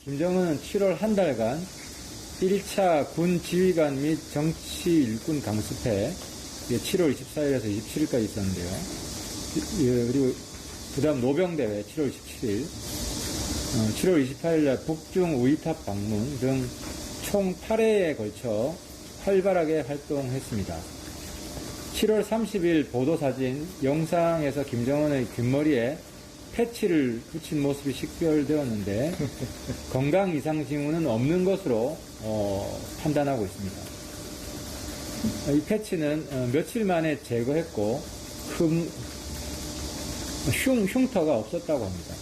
김정은은 7월 한 달간 1차 군 지휘관 및 정치 일꾼 강습회 7월 24일에서 27일까지 있었는데요. 그리고 그 다음 노병대회 7월 27일, 7월 28일날 북중 우이탑 방문 등 총 8회에 걸쳐 활발하게 활동했습니다. 7월 30일 보도사진 영상에서 김정은의 귓머리에 패치를 붙인 모습이 식별되었는데 건강 이상 징후는 없는 것으로 판단하고 있습니다. 이 패치는 며칠 만에 제거했고 흉터가 없었다고 합니다.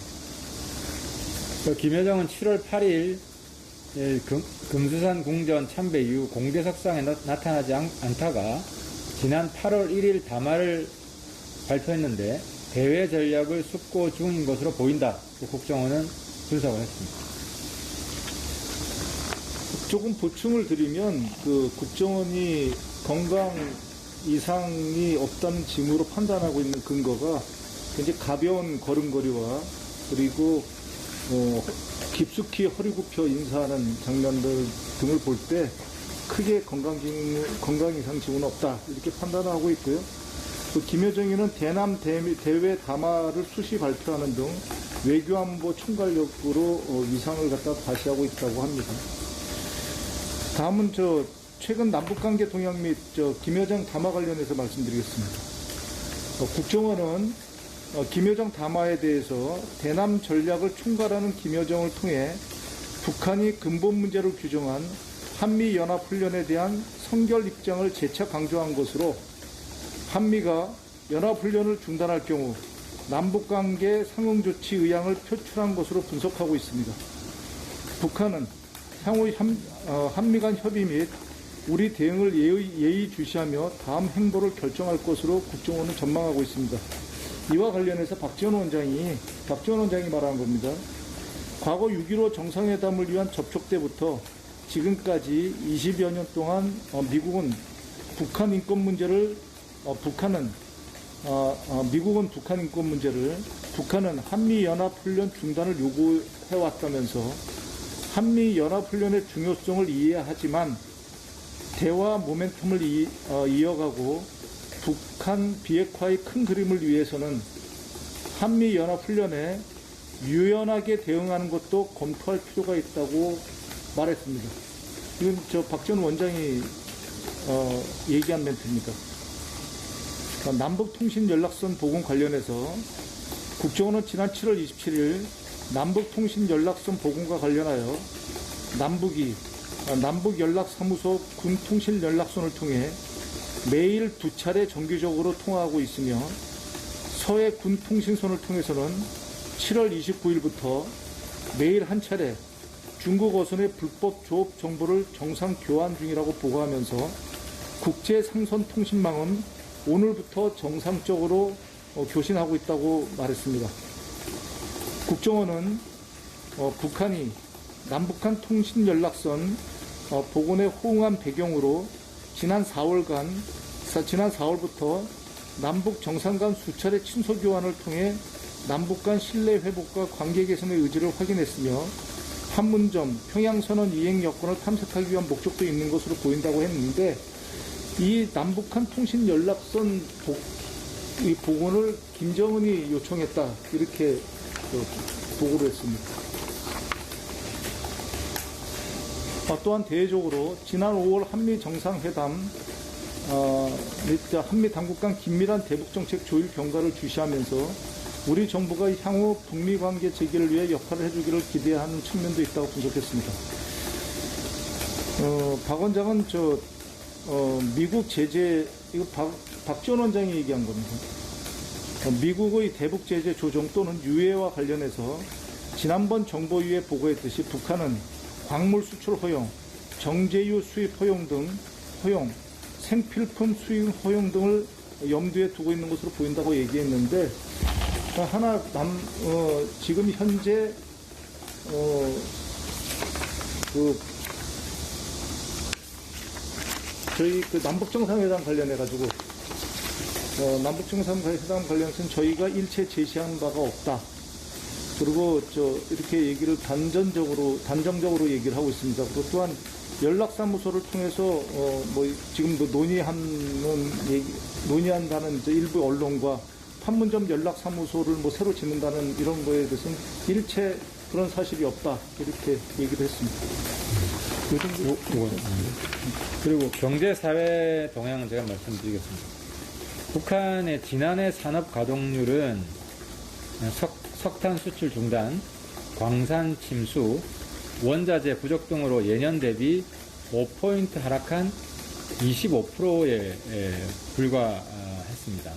김여정은 7월 8일 금수산 궁전 참배 이후 공개석상에 나타나지 않다가 지난 8월 1일 담화를 발표했는데 대외 전략을 숙고 중인 것으로 보인다. 국정원은 분석을 했습니다. 조금 보충을 드리면 국정원이 건강 이상이 없다는 징후로 판단하고 있는 근거가 굉장히 가벼운 걸음걸이와 그리고 깊숙이 허리 굽혀 인사하는 장면들 등을 볼 때 크게 건강 이상 징후는 없다 이렇게 판단하고 있고요. 김여정이는 대남 대외 담화를 수시 발표하는 등 외교안보 총괄력으로 위상을 갖다 과시하고 있다고 합니다. 다음은 최근 남북관계 동향 및 김여정 담화 관련해서 말씀드리겠습니다. 국정원은 김여정 담화에 대해서 대남 전략을 총괄하는 김여정을 통해 북한이 근본 문제를 규정한 한미연합훈련에 대한 성결 입장을 재차 강조한 것으로 한미가 연합훈련을 중단할 경우 남북관계 상응조치 의향을 표출한 것으로 분석하고 있습니다. 북한은 향후 한미 간 협의 및 우리 대응을 예의주시하며 다음 행보를 결정할 것으로 국정원은 전망하고 있습니다. 이와 관련해서 박지원 원장이 말한 겁니다. 과거 6.15 정상회담을 위한 접촉 때부터 지금까지 20여 년 동안 미국은 북한 인권 문제를 북한은 한미연합훈련 중단을 요구해왔다면서 한미연합훈련의 중요성을 이해하지만 대화 모멘텀을 이어가고 북한 비핵화의 큰 그림을 위해서는 한미연합훈련에 유연하게 대응하는 것도 검토할 필요가 있다고 말했습니다. 이건 박지원 원장이 얘기한 멘트입니다. 남북통신연락선 복원 관련해서 국정원은 지난 7월 27일 남북통신연락선 복원과 관련하여 남북연락사무소 군통신연락선을 통해 매일 2차례 정기적으로 통화하고 있으며 서해 군통신선을 통해서는 7월 29일부터 매일 한 차례 중국 어선의 불법 조업 정보를 정상 교환 중이라고 보고하면서 국제상선 통신망은 오늘부터 정상적으로 교신하고 있다고 말했습니다. 국정원은 북한이 남북한 통신연락선 복원에 호응한 배경으로 지난 4월부터 남북 정상 간 수차례 친서 교환을 통해 남북 간 신뢰 회복과 관계 개선의 의지를 확인했으며 판문점, 평양선언 이행 여건을 탐색하기 위한 목적도 있는 것으로 보인다고 했는데 이 남북한 통신 연락선 복원을 김정은이 요청했다 이렇게 보고를 했습니다. 또한 대외적으로 지난 5월 한미 정상회담 한미 당국 간 긴밀한 대북정책 조율 경과를 주시하면서 우리 정부가 향후 북미 관계 재개를 위해 역할을 해주기를 기대하는 측면도 있다고 분석했습니다. 박 원장은 미국 제재, 이거 박지원 원장이 얘기한 겁니다. 미국의 대북 제재 조정 또는 유예와 관련해서 지난번 정보위에 보고했듯이 북한은 광물 수출 허용, 정제유 수입 허용, 생필품 수입 허용 등을 염두에 두고 있는 것으로 보인다고 얘기했는데 지금 현재 저희 남북정상회담 관련해가지고 남북정상회담 관련해서는 저희가 일체 제시한 바가 없다. 그리고 이렇게 얘기를 단정적으로 얘기를 하고 있습니다. 그리고 또한 연락사무소를 통해서 뭐 지금도 논의한다는 일부 언론과 판문점 연락사무소를 뭐 새로 짓는다는 이런 거에 대해서는 일체 그런 사실이 없다 이렇게 얘기를 했습니다. 그리고 경제사회 동향은 제가 말씀드리겠습니다. 북한의 지난해 산업 가동률은 석탄 수출 중단, 광산 침수, 원자재 부족 등으로 예년 대비 5포인트 하락한 25%에 불과했습니다.